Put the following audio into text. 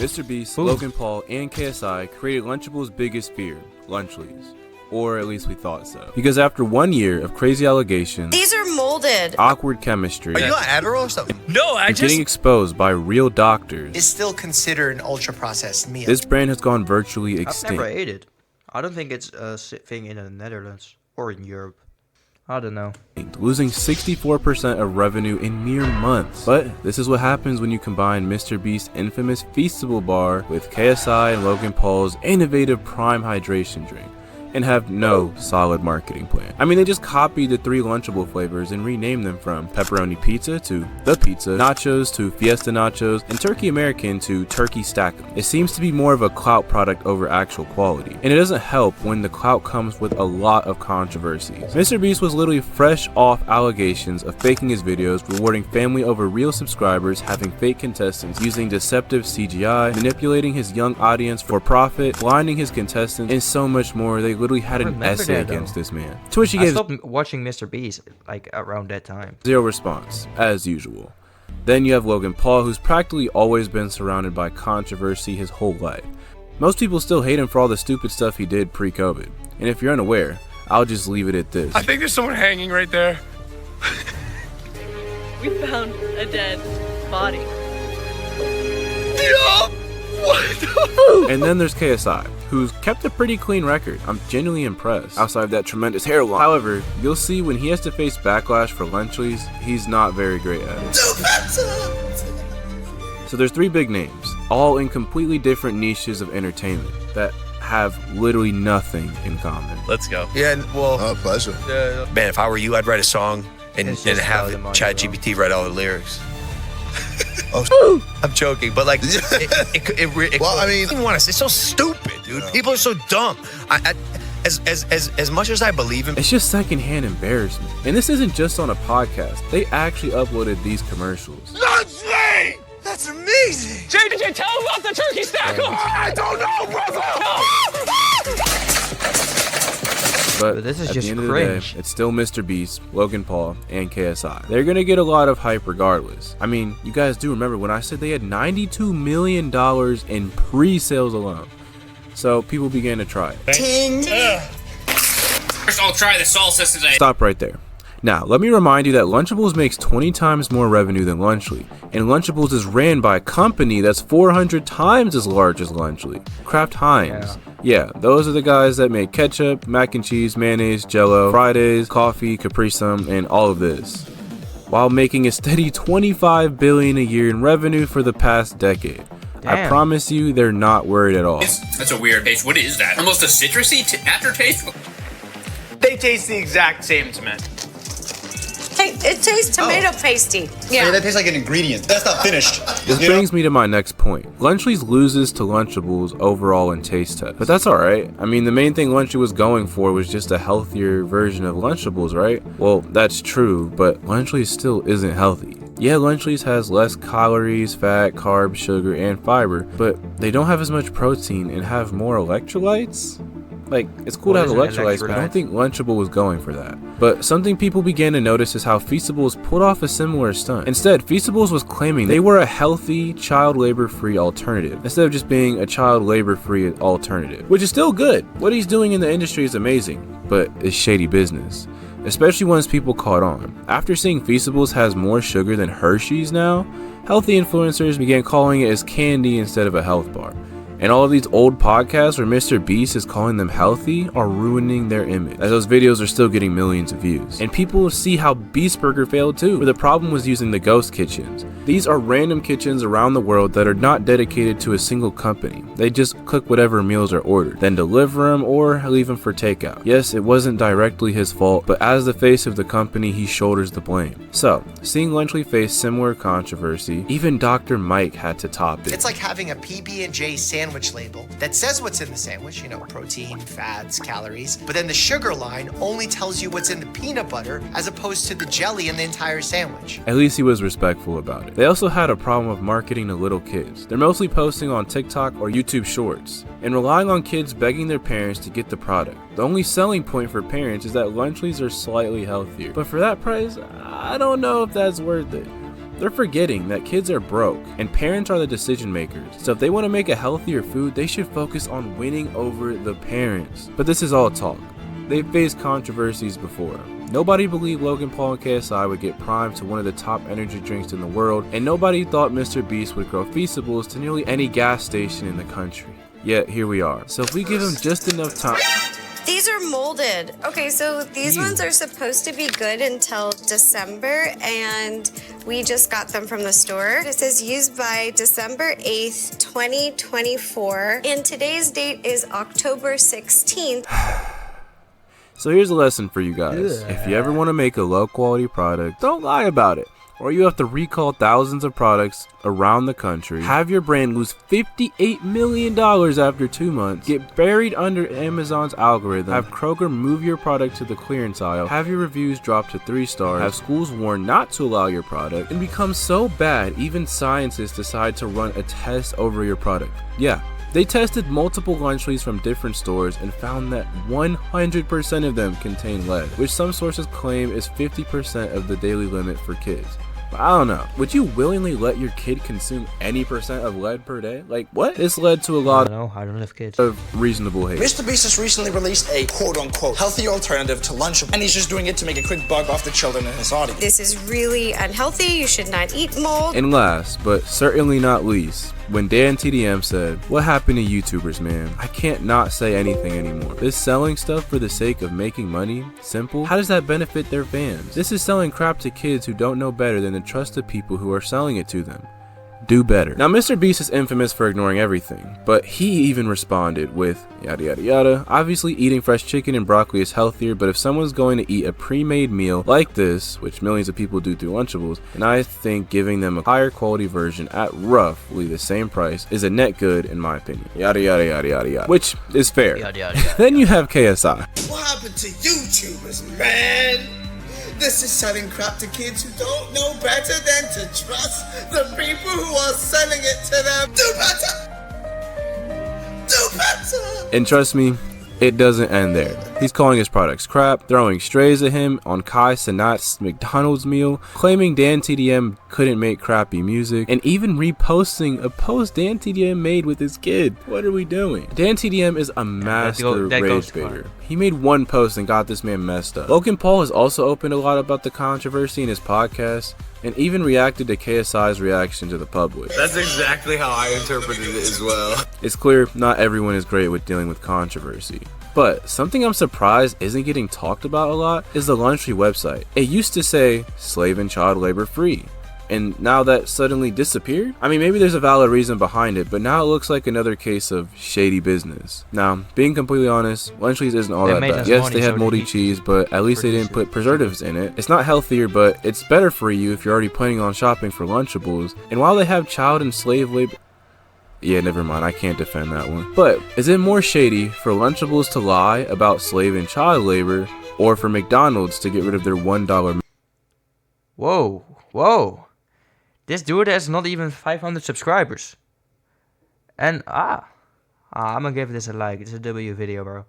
Mr. Beast, Ooh. Logan Paul, and KSI created Lunchables' biggest fear, Lunchlies. Or at least we thought so. Because after 1 year of crazy allegations, These are molded. awkward chemistry, Are you on Adderall or something? No, I and just... getting exposed by real doctors, It's still considered an ultra-processed meal. this brand has gone virtually I've extinct. never ate it. I don't think it's a thing in the Netherlands or in Europe. I don't know. Losing 64% of revenue in mere months. But this is what happens when you combine Mr. Beast's infamous Feastable bar with KSI and Logan Paul's innovative Prime hydration drink, and have no solid marketing plan. I mean, they just copied the 3 Lunchable flavors and renamed them from pepperoni pizza to the pizza, nachos to fiesta nachos, and turkey American to turkey stack'em. It seems to be more of a clout product over actual quality, and it doesn't help when the clout comes with a lot of controversies. Mr. Beast was literally fresh off allegations of faking his videos, rewarding family over real subscribers, having fake contestants, using deceptive CGI, manipulating his young audience for profit, blinding his contestants, and so much more. They literally had an remember essay that, though. against this man, to which he I gave stopped watching Mr. Beast like around that time. zero response, as usual. Then you have Logan Paul, who's practically always been surrounded by controversy his whole life. Most people still hate him for all the stupid stuff he did pre-COVID, and if you're unaware, I'll just leave it at this. I think there's someone hanging right there. We found a dead body. And then there's KSI, who's kept a pretty clean record. I'm genuinely impressed, outside of that tremendous hairline. However, you'll see when he has to face backlash for Lunchlies, he's not very great at it. So there's 3 big names, all in completely different niches of entertainment, that have literally nothing in common. Let's go. Yeah, well, Pleasure. man, if I were you, I'd write a song and It's just have about the money, ChatGPT write all the lyrics. Oh, I'm joking, but like, it Well, I mean- it's so stupid, dude. People are so dumb. As much as I believe in, It's just secondhand embarrassment. And this isn't just on a podcast. They actually uploaded these commercials. that's amazing. JJ, tell him about the turkey stack'em. I don't know, brother. But But this is at just the end of cringe. the day, it's still Mr. Beast, Logan Paul, and KSI. They're gonna get a lot of hype regardless. I mean, you guys do remember when I said they had $92 million in pre-sales alone. So people began to try it. First, I'll try the salsa today. Stop right there. Now, let me remind you that Lunchables makes 20 times more revenue than Lunchly, and Lunchables is ran by a company that's 400 times as large as Lunchly, Kraft Heinz. Yeah, those are the guys that make ketchup, mac and cheese, mayonnaise, jello, Fridays, coffee, Capri Sun, and all of this, while making a steady $25 billion a year in revenue for the past decade. I Damn. promise you, they're not worried at all. That's a weird taste. What is that? Almost a citrusy aftertaste? They taste the exact same to me. Hey, it tastes tomato pasty. yeah, Yeah. that tastes like an ingredient. That's not finished. This brings me to my next point. Lunchlies loses to Lunchables overall in taste test, but that's alright. I mean, the main thing Lunchly was going for was just a healthier version of Lunchables, right? Well, that's true, but Lunchlies still isn't healthy. Yeah, Lunchlies has less calories, fat, carbs, sugar, and fiber, but they don't have as much protein and have more electrolytes? Like, it's cool What to have is an electrolytes, but I don't electrolyte? think Lunchable was going for that. But something people began to notice is how Feastables pulled off a similar stunt. Instead, Feastables was claiming they were a healthy, child labor-free alternative, instead of just being a child labor-free alternative, which is still good. What he's doing in the industry is amazing, but it's shady business, especially once people caught on. After seeing Feastables has more sugar than Hershey's now, healthy influencers began calling it as candy instead of a health bar. And all of these old podcasts where Mr. Beast is calling them healthy are ruining their image, as those videos are still getting millions of views. And people see how Beast Burger failed too, where the problem was using the ghost kitchens. These are random kitchens around the world that are not dedicated to a single company. They just cook whatever meals are ordered, then deliver them or leave them for takeout. Yes, it wasn't directly his fault, but as the face of the company, he shoulders the blame. So, seeing Lunchly face similar controversy, even Dr. Mike had to top it. it's like having a PB&J sandwich label that says what's in the sandwich, protein, fats, calories, but then the sugar line only tells you what's in the peanut butter as opposed to the jelly in the entire sandwich. At least he was respectful about it. They also had a problem of marketing to little kids. They're mostly posting on TikTok or YouTube Shorts, and relying on kids begging their parents to get the product. The only selling point for parents is that Lunchlies are slightly healthier, but for that price, I don't know if that's worth it. They're forgetting that kids are broke and parents are the decision makers. So if they want to make a healthier food, they should focus on winning over the parents. But this is all talk. They've faced controversies before. Nobody believed Logan Paul and KSI would get primed to one of the top energy drinks in the world, and nobody thought Mr. Beast would grow Feastables to nearly any gas station in the country. Yet here we are. So if we give him just enough time... These are molded. Okay, so these ones are supposed to be good until December, and we just got them from the store. It says used by December 8th, 2024, and today's date is October 16th. So here's a lesson for you guys. If you ever want to make a low quality product, don't lie about it. Or you have to recall thousands of products around the country, have your brand lose $58 million after 2 months, get buried under Amazon's algorithm, have Kroger move your product to the clearance aisle, have your reviews drop to 3 stars, have schools warn not to allow your product, and become so bad even scientists decide to run a test over your product. Yeah. They tested multiple lunchleys from different stores and found that 100% of them contain lead, which some sources claim is 50% of the daily limit for kids. But I don't know. Would you willingly let your kid consume any percent of lead per day? Like, what? This led to a lot I don't have kids. of reasonable hate. Mr. Beast has recently released a quote-unquote healthy alternative to Lunchables, and he's just doing it to make a quick buck off the children in his audience. This is really unhealthy. You should not eat mold. And last, but certainly not least, when Dan TDM said, "What happened to YouTubers, man? I can't not say anything anymore. This selling stuff for the sake of making money, simple, how does that benefit their fans? This is selling crap to kids who don't know better than to trust the people who are selling it to them. Do better." Now, Mr. Beast is infamous for ignoring everything, but he even responded with yada yada yada. Obviously, eating fresh chicken and broccoli is healthier, but if someone's going to eat a pre-made meal like this, which millions of people do through Lunchables, and I think giving them a higher quality version at roughly the same price is a net good in my opinion. Yada yada yada yada yada. Which is fair. Yada, yada, yada. Then you have KSI. What happened to YouTubers, man? This is selling crap to kids who don't know better than to trust the people who are selling it to them. Do better! Do better! And trust me, it doesn't end there. He's calling his products crap, throwing strays at him on Kai Cenat's McDonald's meal, claiming Dan TDM couldn't make crappy music, and even reposting a post Dan TDM made with his kid. What are we doing? Dan TDM is a master rage baiter. He made one post and got this man messed up. Logan Paul has also opened a lot about the controversy in his podcast, and even reacted to KSI's reaction to the public. That's exactly how I interpreted it as well. It's clear not everyone is great with dealing with controversy. But something I'm surprised isn't getting talked about a lot is the Lunchly website. It used to say slave and child labor free, and now that suddenly disappeared? I mean, maybe there's a valid reason behind it, but now it looks like another case of shady business. Now, being completely honest, Lunchly's isn't all that bad. Yes, they have moldy cheese, but at least they didn't put preservatives in it. It's not healthier, but it's better for you if you're already planning on shopping for Lunchables. And while they have child and slave labor... Yeah, never mind, I can't defend that one. But is it more shady for Lunchables to lie about slave and child labor, or for McDonald's to get rid of their $1... Whoa, whoa. This dude has not even 500 subscribers. And, I'm gonna give this a like. It's a W video, bro.